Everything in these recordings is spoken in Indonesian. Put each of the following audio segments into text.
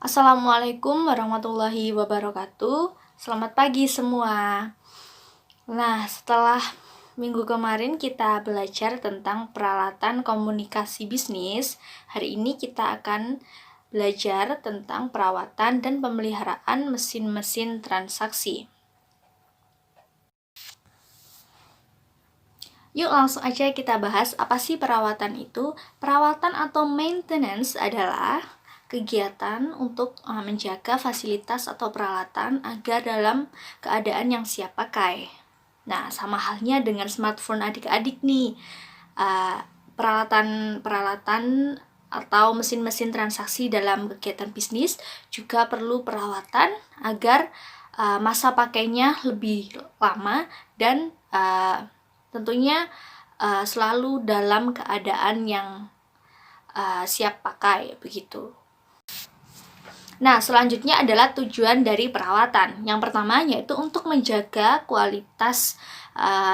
Assalamualaikum warahmatullahi wabarakatuh. Selamat pagi semua. Nah, setelah minggu kemarin kita belajar tentang peralatan komunikasi bisnis, hari ini kita akan belajar tentang perawatan dan pemeliharaan mesin-mesin transaksi. Yuk langsung aja kita bahas apa sih perawatan itu. Perawatan atau maintenance adalah kegiatan untuk menjaga fasilitas atau peralatan agar dalam keadaan yang siap pakai. Nah, sama halnya dengan smartphone adik-adik nih. Peralatan atau mesin-mesin transaksi dalam kegiatan bisnis juga perlu perawatan agar masa pakainya lebih lama dan tentunya selalu dalam keadaan yang siap pakai begitu. Nah, selanjutnya adalah tujuan dari perawatan. Yang pertama yaitu untuk menjaga kualitas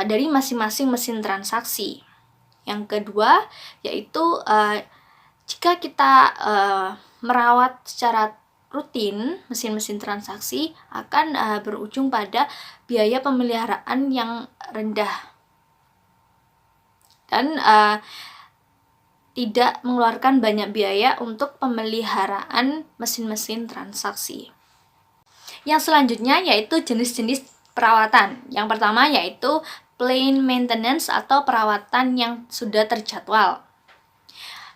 dari masing-masing mesin transaksi. Yang kedua yaitu jika kita merawat secara rutin mesin-mesin transaksi akan berujung pada biaya pemeliharaan yang rendah dan tidak mengeluarkan banyak biaya untuk pemeliharaan mesin-mesin transaksi. Yang selanjutnya yaitu jenis-jenis perawatan. Yang pertama yaitu plain maintenance atau perawatan yang sudah terjadwal.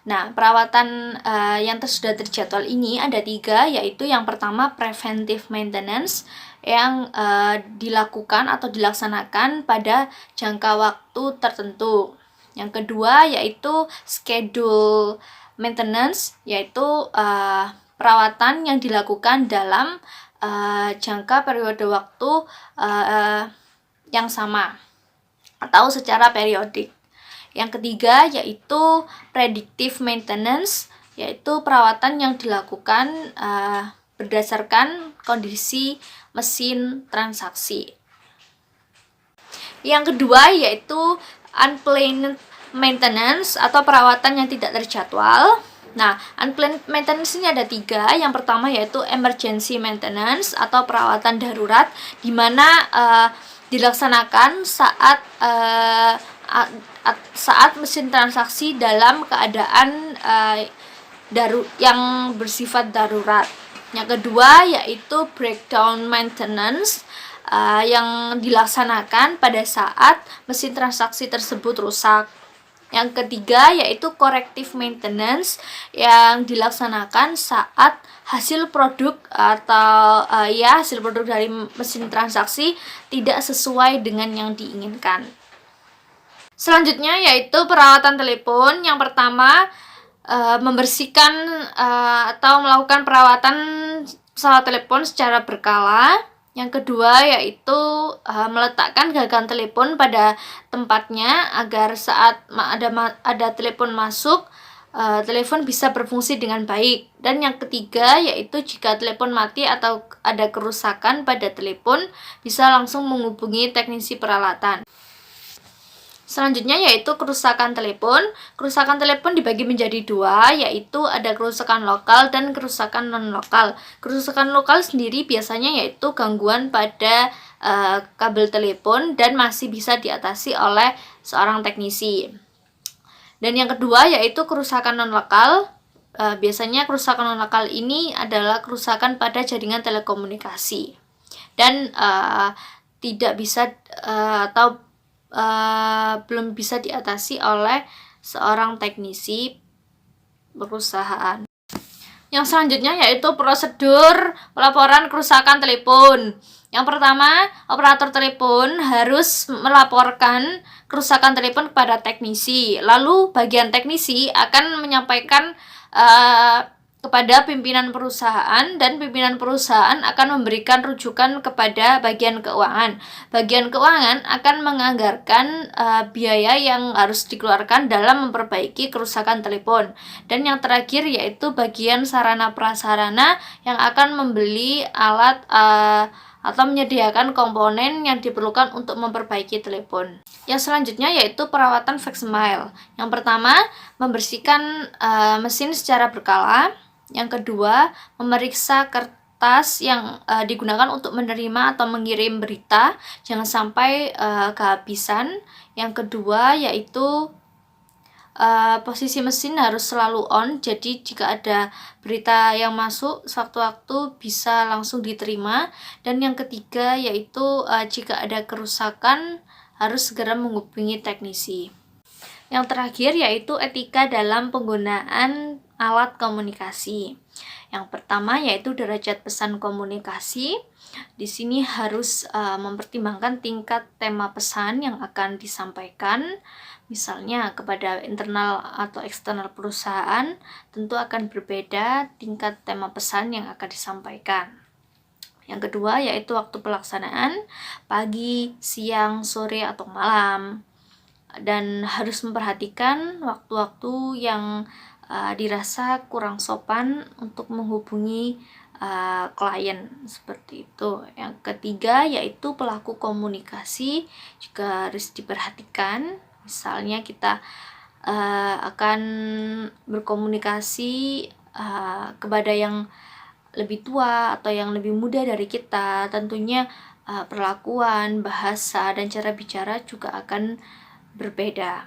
Nah, perawatan yang sudah terjadwal ini ada 3, yaitu yang pertama preventive maintenance yang dilakukan atau dilaksanakan pada jangka waktu tertentu. Yang kedua yaitu schedule maintenance, yaitu perawatan yang dilakukan dalam jangka periode waktu yang sama atau secara periodik. Yang ketiga yaitu predictive maintenance, yaitu perawatan yang dilakukan berdasarkan kondisi mesin transaksi. Yang kedua yaitu unplanned maintenance atau perawatan yang tidak terjadwal. Nah, unplanned maintenance ini ada 3. Yang pertama yaitu emergency maintenance atau perawatan darurat, di mana dilaksanakan saat mesin transaksi dalam keadaan yang bersifat darurat. Yang kedua yaitu breakdown maintenance yang dilaksanakan pada saat mesin transaksi tersebut rusak. Yang ketiga yaitu corrective maintenance yang dilaksanakan saat hasil produk atau hasil produk dari mesin transaksi tidak sesuai dengan yang diinginkan. Selanjutnya yaitu perawatan telepon. Yang pertama membersihkan atau melakukan perawatan pesawat telepon secara berkala. Yang kedua yaitu meletakkan gagang telepon pada tempatnya agar saat ada telepon masuk, telepon bisa berfungsi dengan baik. Dan yang ketiga yaitu jika telepon mati atau ada kerusakan pada telepon, bisa langsung menghubungi teknisi peralatan. Selanjutnya yaitu kerusakan telepon. Kerusakan telepon dibagi menjadi 2, yaitu ada kerusakan lokal dan kerusakan non-lokal. Kerusakan lokal sendiri biasanya yaitu gangguan pada kabel telepon dan masih bisa diatasi oleh seorang teknisi. Dan yang kedua yaitu kerusakan non-lokal. Biasanya kerusakan non-lokal ini adalah kerusakan pada jaringan telekomunikasi dan tidak bisa atau belum bisa diatasi oleh seorang teknisi perusahaan. Yang selanjutnya yaitu prosedur pelaporan kerusakan telepon. Yang pertama, operator telepon harus melaporkan kerusakan telepon kepada teknisi. Lalu bagian teknisi akan menyampaikan kepada pimpinan perusahaan, dan pimpinan perusahaan akan memberikan rujukan kepada bagian keuangan. Bagian keuangan akan menganggarkan biaya yang harus dikeluarkan dalam memperbaiki kerusakan telepon. Dan yang terakhir yaitu bagian sarana prasarana yang akan membeli alat atau menyediakan komponen yang diperlukan untuk memperbaiki telepon. Yang selanjutnya yaitu perawatan facsimile. Yang pertama, membersihkan mesin secara berkala. Yang kedua, memeriksa kertas yang digunakan untuk menerima atau mengirim berita, jangan sampai kehabisan. Yang kedua yaitu posisi mesin harus selalu on, jadi jika ada berita yang masuk sewaktu-waktu bisa langsung diterima. Dan yang ketiga yaitu jika ada kerusakan harus segera menghubungi teknisi. Yang terakhir yaitu etika dalam penggunaan alat komunikasi. Yang pertama yaitu derajat pesan komunikasi. Di sini harus mempertimbangkan tingkat tema pesan yang akan disampaikan. Misalnya kepada internal atau eksternal perusahaan, tentu akan berbeda tingkat tema pesan yang akan disampaikan. Yang kedua yaitu waktu pelaksanaan, pagi, siang, sore, atau malam. Dan harus memperhatikan waktu-waktu yang dirasa kurang sopan untuk menghubungi klien, seperti itu. Yang ketiga yaitu pelaku komunikasi juga harus diperhatikan. Misalnya kita akan berkomunikasi kepada yang lebih tua atau yang lebih muda dari kita, tentunya perlakuan, bahasa, dan cara bicara juga akan berbeda.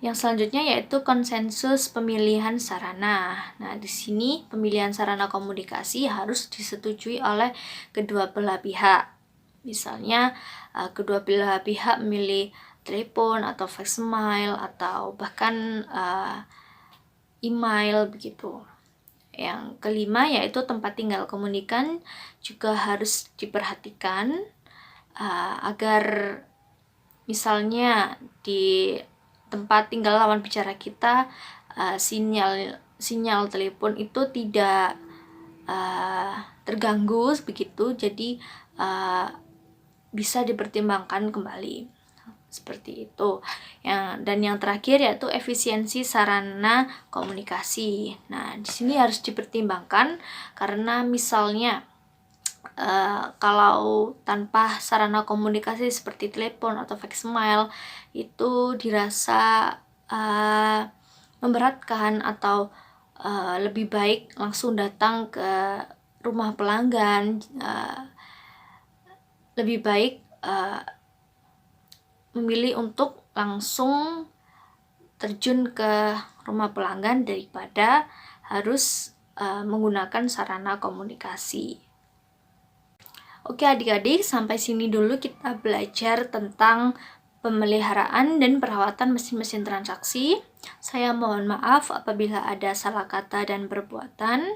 Yang selanjutnya yaitu konsensus pemilihan sarana. Nah, di sini pemilihan sarana komunikasi harus disetujui oleh kedua belah pihak. Misalnya kedua belah pihak memilih telepon atau voicemail atau bahkan email begitu. Yang kelima yaitu tempat tinggal komunikan juga harus diperhatikan agar misalnya di tempat tinggal lawan bicara kita sinyal telepon itu tidak terganggu begitu, jadi bisa dipertimbangkan kembali, seperti itu. Dan yang terakhir yaitu efisiensi sarana komunikasi. Nah, di sini harus dipertimbangkan karena misalnya kalau tanpa sarana komunikasi seperti telepon atau voicemail itu dirasa memberatkan, atau lebih baik langsung datang ke rumah pelanggan, lebih baik memilih untuk langsung terjun ke rumah pelanggan daripada harus menggunakan sarana komunikasi. Oke adik-adik, sampai sini dulu kita belajar tentang pemeliharaan dan perawatan mesin-mesin transaksi. Saya mohon maaf apabila ada salah kata dan perbuatan.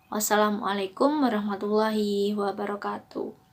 Wassalamualaikum warahmatullahi wabarakatuh.